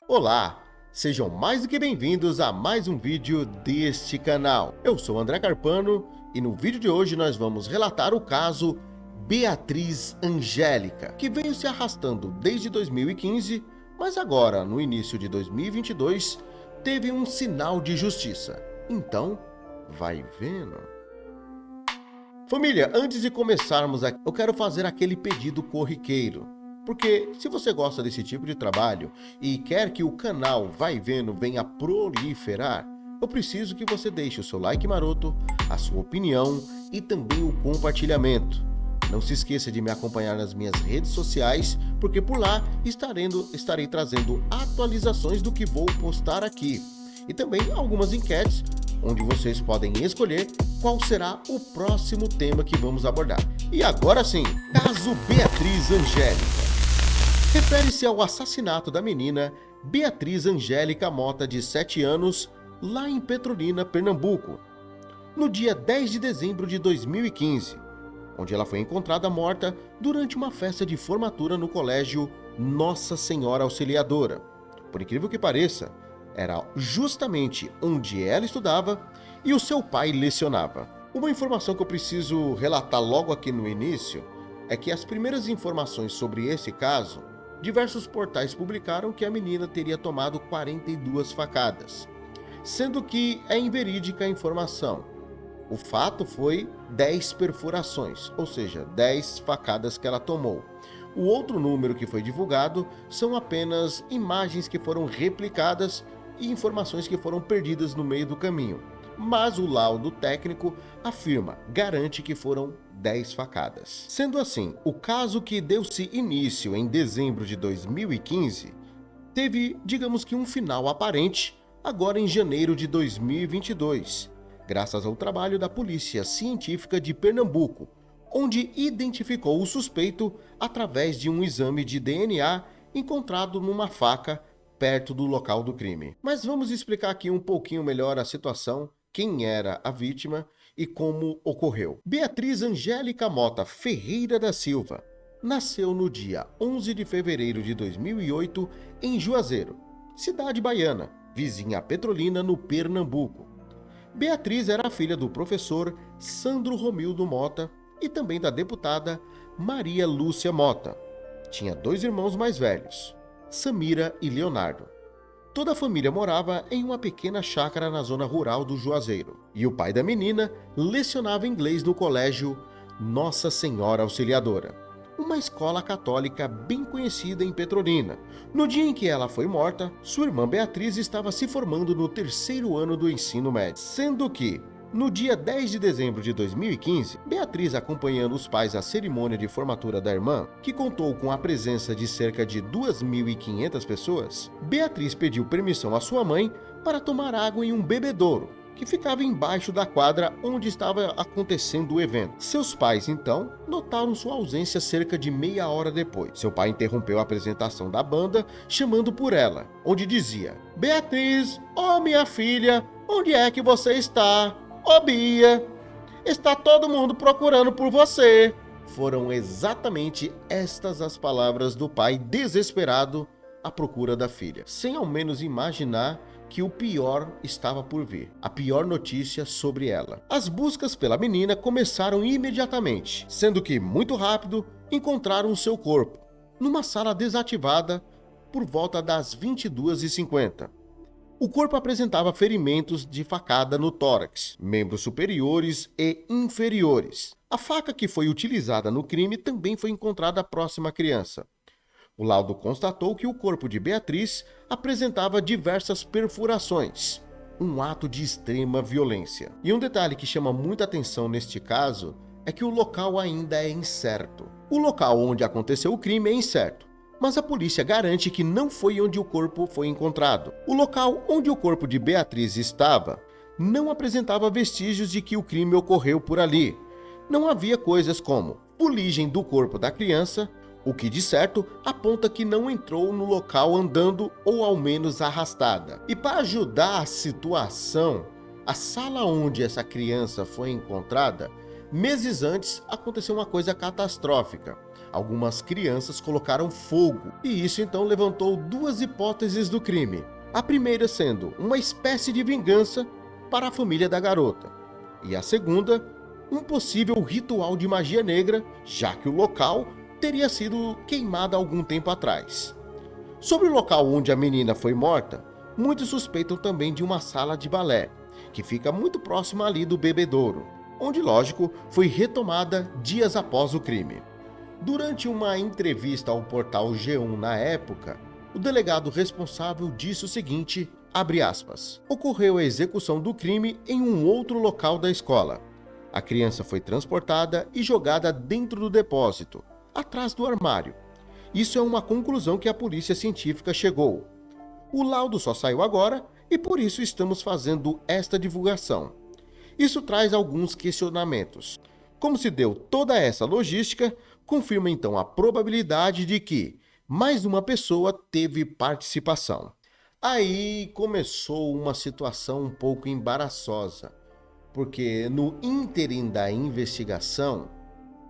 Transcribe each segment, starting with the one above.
Olá, sejam mais do que bem-vindos a mais um vídeo deste canal. Eu sou André Carpano e no vídeo de hoje nós vamos relatar o caso Beatriz Angélica, que veio se arrastando desde 2015, mas agora, no início de 2022, teve um sinal de justiça. Então, vai vendo. Família, antes de começarmos aqui, eu quero fazer aquele pedido corriqueiro. Porque se você gosta desse tipo de trabalho e quer que o canal Vai Vendo venha proliferar, eu preciso que você deixe o seu like maroto, a sua opinião e também o compartilhamento. Não se esqueça de me acompanhar nas minhas redes sociais, porque por lá estarei trazendo atualizações do que vou postar aqui. E também algumas enquetes, onde vocês podem escolher qual será o próximo tema que vamos abordar. E agora sim, caso Beatriz Angélica. Refere-se ao assassinato da menina Beatriz Angélica Mota, de 7 anos, lá em Petrolina, Pernambuco, no dia 10 de dezembro de 2015, onde ela foi encontrada morta durante uma festa de formatura no colégio Nossa Senhora Auxiliadora. Por incrível que pareça, era justamente onde ela estudava e o seu pai lecionava. Uma informação que eu preciso relatar logo aqui no início é que as primeiras informações sobre esse caso, diversos portais publicaram que a menina teria tomado 42 facadas, sendo que é inverídica a informação. O fato foi 10 perfurações, ou seja, 10 facadas que ela tomou. O outro número que foi divulgado são apenas imagens que foram replicadas e informações que foram perdidas no meio do caminho. Mas o laudo técnico garante que foram 10 facadas. Sendo assim, o caso, que deu-se início em dezembro de 2015, teve, digamos que, um final aparente agora em janeiro de 2022, graças ao trabalho da Polícia Científica de Pernambuco, onde identificou o suspeito através de um exame de DNA encontrado numa faca perto do local do crime. Mas vamos explicar aqui um pouquinho melhor a situação, quem era a vítima e como ocorreu. Beatriz Angélica Mota Ferreira da Silva nasceu no dia 11 de fevereiro de 2008 em Juazeiro, cidade baiana, vizinha a Petrolina, no Pernambuco. Beatriz era filha do professor Sandro Romildo Mota e também da deputada Maria Lúcia Mota. Tinha 2 irmãos mais velhos, Samira e Leonardo. Toda a família morava em uma pequena chácara na zona rural do Juazeiro. E o pai da menina lecionava inglês no colégio Nossa Senhora Auxiliadora, uma escola católica bem conhecida em Petrolina. No dia em que ela foi morta, sua irmã Beatriz estava se formando no 3º ano do ensino médio, sendo que, no dia 10 de dezembro de 2015, Beatriz, acompanhando os pais à cerimônia de formatura da irmã, que contou com a presença de cerca de 2.500 pessoas, Beatriz pediu permissão à sua mãe para tomar água em um bebedouro, que ficava embaixo da quadra onde estava acontecendo o evento. Seus pais, então, notaram sua ausência cerca de meia hora depois. Seu pai interrompeu a apresentação da banda, chamando por ela, onde dizia: "Beatriz, oh minha filha, onde é que você está? Ô Bia, está todo mundo procurando por você." Foram exatamente estas as palavras do pai, desesperado à procura da filha, sem ao menos imaginar que o pior estava por vir, a pior notícia sobre ela. As buscas pela menina começaram imediatamente, sendo que, muito rápido, encontraram seu corpo numa sala desativada por volta das 22h50. O corpo apresentava ferimentos de facada no tórax, membros superiores e inferiores. A faca que foi utilizada no crime também foi encontrada próxima à criança. O laudo constatou que o corpo de Beatriz apresentava diversas perfurações, um ato de extrema violência. E um detalhe que chama muita atenção neste caso é que o local ainda é incerto. O local onde aconteceu o crime é incerto, mas a polícia garante que não foi onde o corpo foi encontrado. O local onde o corpo de Beatriz estava não apresentava vestígios de que o crime ocorreu por ali. Não havia coisas como fuligem do corpo da criança, o que de certo aponta que não entrou no local andando ou ao menos arrastada. E para ajudar a situação, a sala onde essa criança foi encontrada, meses antes aconteceu uma coisa catastrófica. algumas crianças colocaram fogo, e isso então levantou duas hipóteses do crime. A primeira sendo uma espécie de vingança para a família da garota, e a segunda, um possível ritual de magia negra, já que o local teria sido queimado há algum tempo atrás. Sobre o local onde a menina foi morta, muitos suspeitam também de uma sala de balé, que fica muito próxima ali do bebedouro, onde, lógico, foi retomada dias após o crime. Durante uma entrevista ao portal G1 na época, o delegado responsável disse o seguinte, abre aspas, ocorreu a execução do crime em um outro local da escola. A criança foi transportada e jogada dentro do depósito, atrás do armário. Isso é uma conclusão que a polícia científica chegou. O laudo só saiu agora e por isso estamos fazendo esta divulgação. Isso traz alguns questionamentos. Como se deu toda essa logística, confirma então a probabilidade de que mais uma pessoa teve participação. Aí começou uma situação um pouco embaraçosa, porque no ínterim da investigação,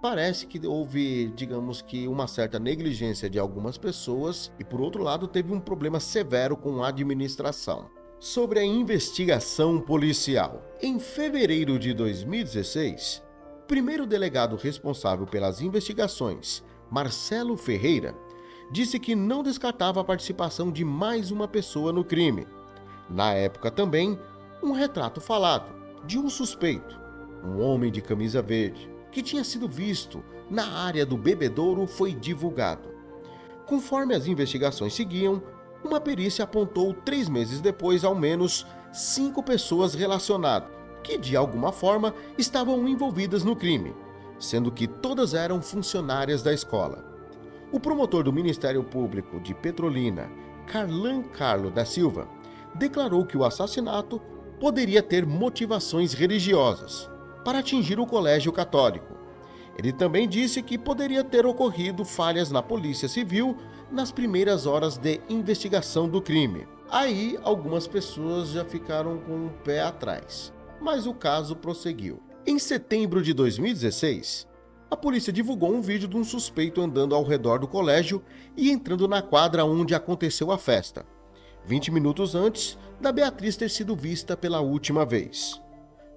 parece que houve, digamos que, uma certa negligência de algumas pessoas e, por outro lado, teve um problema severo com a administração. Sobre a investigação policial. Em fevereiro de 2016, o primeiro delegado responsável pelas investigações, Marcelo Ferreira, disse que não descartava a participação de mais uma pessoa no crime. Na época também, um retrato falado de um suspeito, um homem de camisa verde, que tinha sido visto na área do bebedouro foi divulgado. Conforme as investigações seguiam, uma perícia apontou 3 meses depois ao menos 5 pessoas relacionadas, que de alguma forma estavam envolvidas no crime, sendo que todas eram funcionárias da escola. O promotor do Ministério Público de Petrolina, Carlan Carlo da Silva, declarou que o assassinato poderia ter motivações religiosas para atingir o colégio católico. Ele também disse que poderia ter ocorrido falhas na Polícia Civil nas primeiras horas de investigação do crime. Aí, algumas pessoas já ficaram com o pé atrás, mas o caso prosseguiu. Em setembro de 2016, a polícia divulgou um vídeo de um suspeito andando ao redor do colégio e entrando na quadra onde aconteceu a festa, 20 minutos antes da Beatriz ter sido vista pela última vez.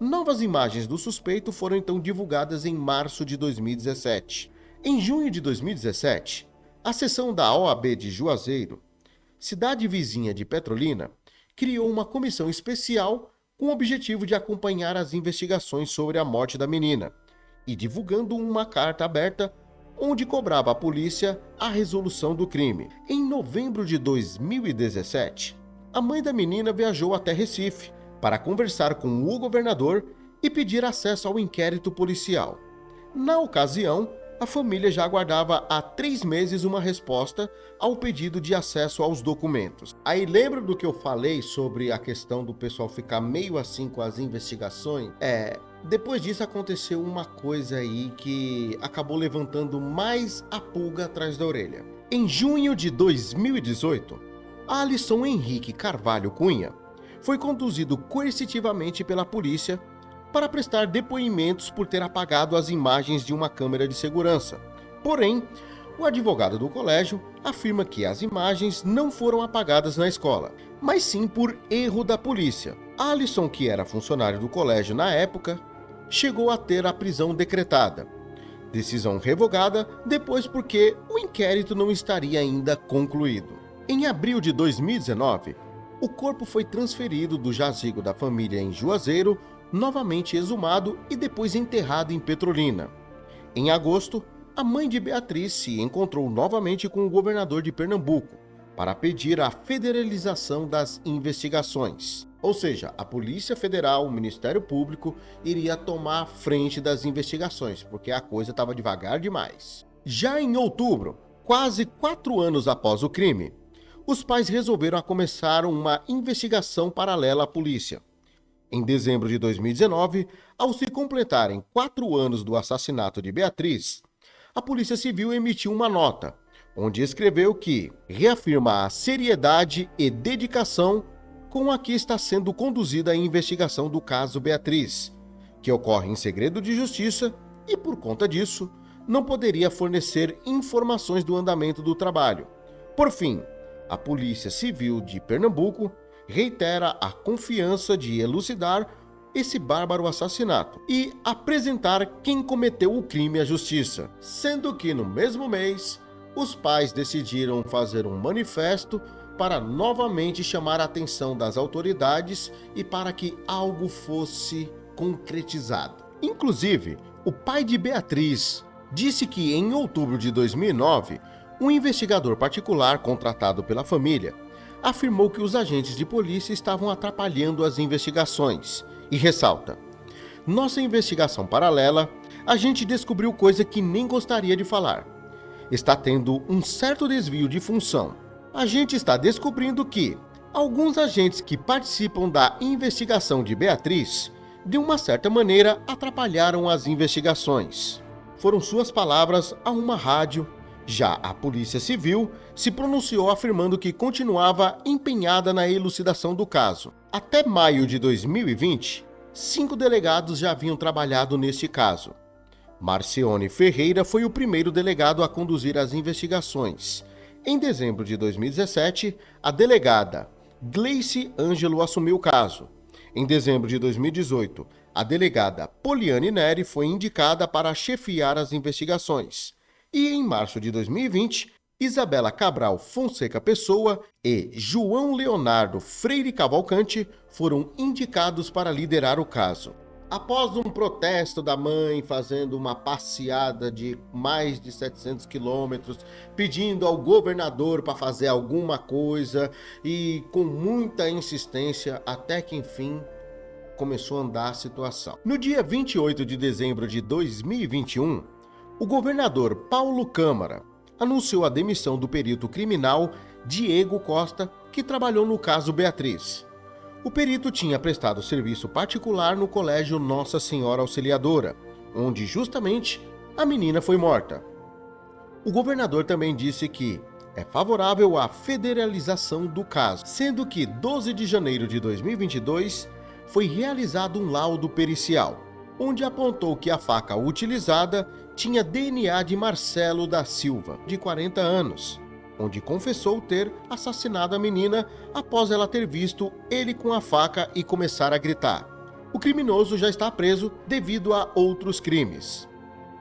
Novas imagens do suspeito foram então divulgadas em março de 2017. Em junho de 2017, a seção da OAB de Juazeiro, cidade vizinha de Petrolina, criou uma comissão especial com o objetivo de acompanhar as investigações sobre a morte da menina e divulgando uma carta aberta onde cobrava à polícia a resolução do crime. Em novembro de 2017, a mãe da menina viajou até Recife para conversar com o governador e pedir acesso ao inquérito policial. Na ocasião, a família já aguardava há 3 meses uma resposta ao pedido de acesso aos documentos. Aí lembra do que eu falei sobre a questão do pessoal ficar meio assim com as investigações? Depois disso aconteceu uma coisa aí que acabou levantando mais a pulga atrás da orelha. Em junho de 2018, Alisson Henrique Carvalho Cunha foi conduzido coercitivamente pela polícia para prestar depoimentos por ter apagado as imagens de uma câmera de segurança. Porém, o advogado do colégio afirma que as imagens não foram apagadas na escola, mas sim por erro da polícia. Alisson, que era funcionário do colégio na época, chegou a ter a prisão decretada. Decisão revogada depois porque o inquérito não estaria ainda concluído. Em abril de 2019, o corpo foi transferido do jazigo da família em Juazeiro, novamente exumado e depois enterrado em Petrolina. Em agosto, a mãe de Beatriz se encontrou novamente com o governador de Pernambuco para pedir a federalização das investigações. Ou seja, a Polícia Federal, o Ministério Público, iria tomar a frente das investigações, porque a coisa estava devagar demais. Já em outubro, quase 4 anos após o crime, os pais resolveram começar uma investigação paralela à polícia. Em dezembro de 2019, ao se completarem 4 anos do assassinato de Beatriz, a Polícia Civil emitiu uma nota, onde escreveu que reafirma a seriedade e dedicação com a que está sendo conduzida a investigação do caso Beatriz, que ocorre em segredo de justiça e, por conta disso, não poderia fornecer informações do andamento do trabalho. Por fim, a Polícia Civil de Pernambuco reitera a confiança de elucidar esse bárbaro assassinato e apresentar quem cometeu o crime à justiça, sendo que no mesmo mês, os pais decidiram fazer um manifesto para novamente chamar a atenção das autoridades e para que algo fosse concretizado. Inclusive, o pai de Beatriz disse que em outubro de 2009, um investigador particular contratado pela família afirmou que os agentes de polícia estavam atrapalhando as investigações e ressalta: nossa investigação paralela, a gente descobriu coisa que nem gostaria de falar. Está tendo um certo desvio de função. A gente está descobrindo que alguns agentes que participam da investigação de Beatriz, de uma certa maneira, atrapalharam as investigações. Foram suas palavras a uma rádio. Já a Polícia Civil se pronunciou afirmando que continuava empenhada na elucidação do caso. Até maio de 2020, 5 delegados já haviam trabalhado neste caso. Marcione Ferreira foi o primeiro delegado a conduzir as investigações. Em dezembro de 2017, a delegada Gleice Ângelo assumiu o caso. Em dezembro de 2018, a delegada Poliane Neri foi indicada para chefiar as investigações. E em março de 2020, Isabela Cabral Fonseca Pessoa e João Leonardo Freire Cavalcante foram indicados para liderar o caso. Após um protesto da mãe fazendo uma passeada de mais de 700 quilômetros, pedindo ao governador para fazer alguma coisa e com muita insistência, até que enfim começou a andar a situação. No dia 28 de dezembro de 2021, o governador Paulo Câmara anunciou a demissão do perito criminal Diego Costa, que trabalhou no caso Beatriz. O perito tinha prestado serviço particular no colégio Nossa Senhora Auxiliadora, onde justamente a menina foi morta. O governador também disse que é favorável à federalização do caso, sendo que 12 de janeiro de 2022 foi realizado um laudo pericial, onde apontou que a faca utilizada tinha DNA de Marcelo da Silva, de 40 anos, onde confessou ter assassinado a menina após ela ter visto ele com a faca e começar a gritar. O criminoso já está preso devido a outros crimes.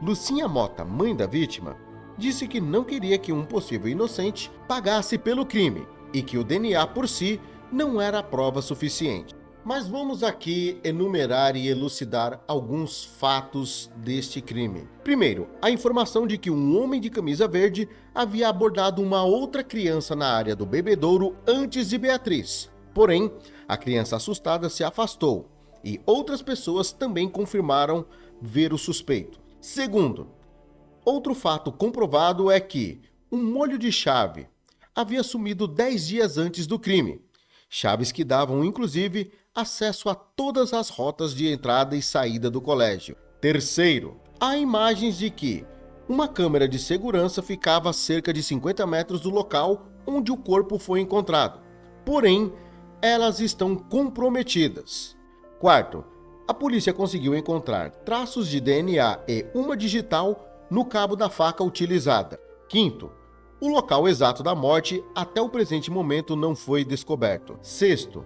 Lucinha Mota, mãe da vítima, disse que não queria que um possível inocente pagasse pelo crime e que o DNA por si não era prova suficiente. Mas vamos aqui enumerar e elucidar alguns fatos deste crime. Primeiro, a informação de que um homem de camisa verde havia abordado uma outra criança na área do bebedouro antes de Beatriz. Porém, a criança assustada se afastou e outras pessoas também confirmaram ver o suspeito. Segundo, outro fato comprovado é que um molho de chave havia sumido 10 dias antes do crime. Chaves que davam, inclusive, acesso a todas as rotas de entrada e saída do colégio. Terceiro, há imagens de que uma câmera de segurança ficava a cerca de 50 metros do local onde o corpo foi encontrado. Porém, elas estão comprometidas. Quarto, a polícia conseguiu encontrar traços de DNA e uma digital no cabo da faca utilizada. Quinto, o local exato da morte até o presente momento não foi descoberto. Sexto,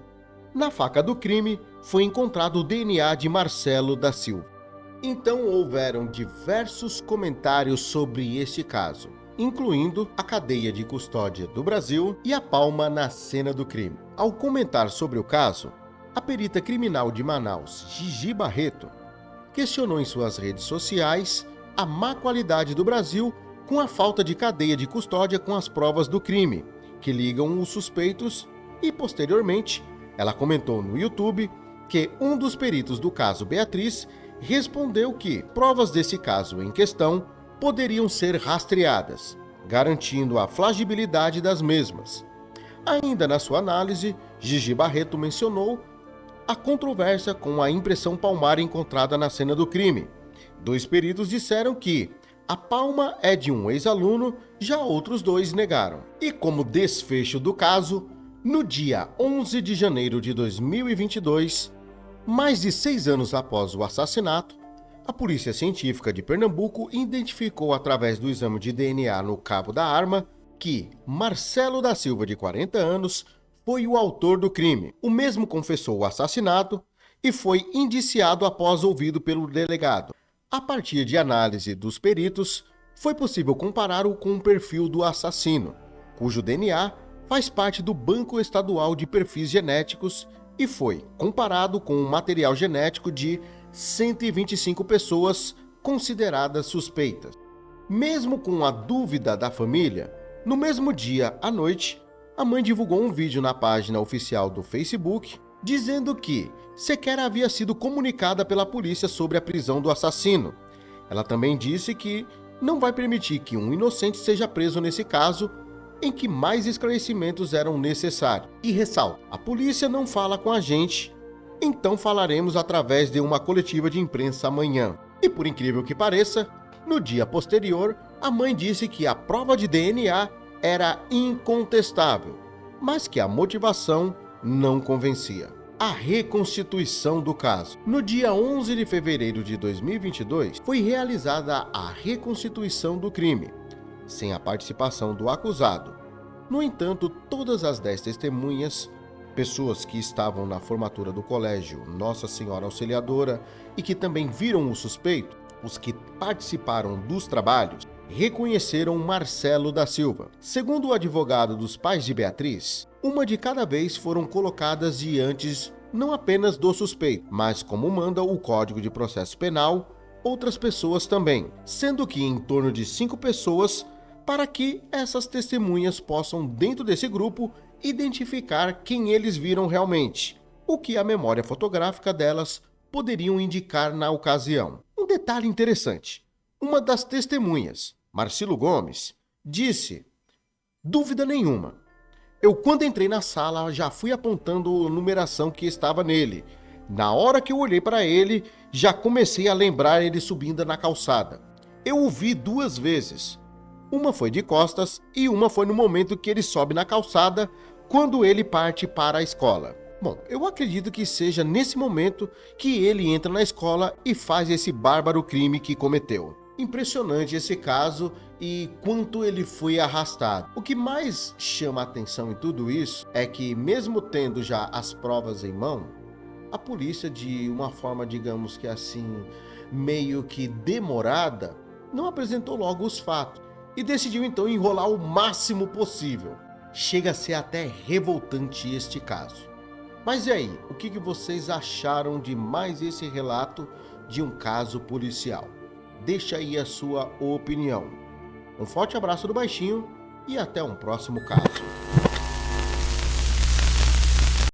na faca do crime foi encontrado o DNA de Marcelo da Silva. Então houveram diversos comentários sobre este caso, incluindo a cadeia de custódia do Brasil e a palma na cena do crime. Ao comentar sobre o caso, a perita criminal de Manaus, Gigi Barreto, questionou em suas redes sociais a má qualidade do Brasil com a falta de cadeia de custódia com as provas do crime, que ligam os suspeitos, e posteriormente ela comentou no YouTube que um dos peritos do caso Beatriz respondeu que provas desse caso em questão poderiam ser rastreadas, garantindo a flagibilidade das mesmas. Ainda na sua análise, Gigi Barreto mencionou a controvérsia com a impressão palmar encontrada na cena do crime. 2 peritos disseram que a palma é de um ex-aluno, já outros 2 negaram. E como desfecho do caso, no dia 11 de janeiro de 2022, mais de 6 anos após o assassinato, A Polícia Científica de Pernambuco identificou através do exame de DNA no cabo da arma que Marcelo da Silva, de 40 anos, foi o autor do crime. O mesmo confessou o assassinato e foi indiciado após ouvido pelo delegado. A partir de análise dos peritos, foi possível compará-lo com o perfil do assassino, cujo DNA faz parte do Banco Estadual de Perfis Genéticos e foi comparado com o material genético de 125 pessoas consideradas suspeitas. Mesmo com a dúvida da família, no mesmo dia à noite, a mãe divulgou um vídeo na página oficial do Facebook dizendo que sequer havia sido comunicada pela polícia sobre a prisão do assassino. Ela também disse que não vai permitir que um inocente seja preso nesse caso, em que mais esclarecimentos eram necessários. E ressalta: a polícia não fala com a gente, então falaremos através de uma coletiva de imprensa amanhã. E por incrível que pareça, no dia posterior, a mãe disse que a prova de DNA era incontestável, mas que a motivação não convencia. A reconstituição do caso. No dia 11 de fevereiro de 2022, foi realizada a reconstituição do crime, sem a participação do acusado. No entanto, todas as 10 testemunhas, pessoas que estavam na formatura do colégio Nossa Senhora Auxiliadora e que também viram o suspeito, os que participaram dos trabalhos, reconheceram Marcelo da Silva. Segundo o advogado dos pais de Beatriz, uma de cada vez foram colocadas diante não apenas do suspeito, mas, como manda o Código de Processo Penal, outras pessoas também, sendo que em torno de 5 pessoas, para que essas testemunhas possam, dentro desse grupo, identificar quem eles viram realmente, o que a memória fotográfica delas poderiam indicar na ocasião. Um detalhe interessante: uma das testemunhas, Marcelo Gomes, disse: dúvida nenhuma, eu quando entrei na sala já fui apontando a numeração que estava nele. Na hora que eu olhei para ele, já comecei a lembrar ele subindo na calçada. Eu o vi 2 vezes. Uma foi de costas e uma foi no momento que ele sobe na calçada, quando ele parte para a escola. Bom, eu acredito que seja nesse momento que ele entra na escola e faz esse bárbaro crime que cometeu. Impressionante esse caso e quanto ele foi arrastado. O que mais chama a atenção em tudo isso é que, mesmo tendo já as provas em mão, a polícia, de uma forma, digamos que assim, meio que demorada, não apresentou logo os fatos e decidiu então enrolar o máximo possível. Chega a ser até revoltante este caso. Mas e aí, o que vocês acharam de mais esse relato de um caso policial? Deixa aí a sua opinião. Um forte abraço do Baixinho e até um próximo caso.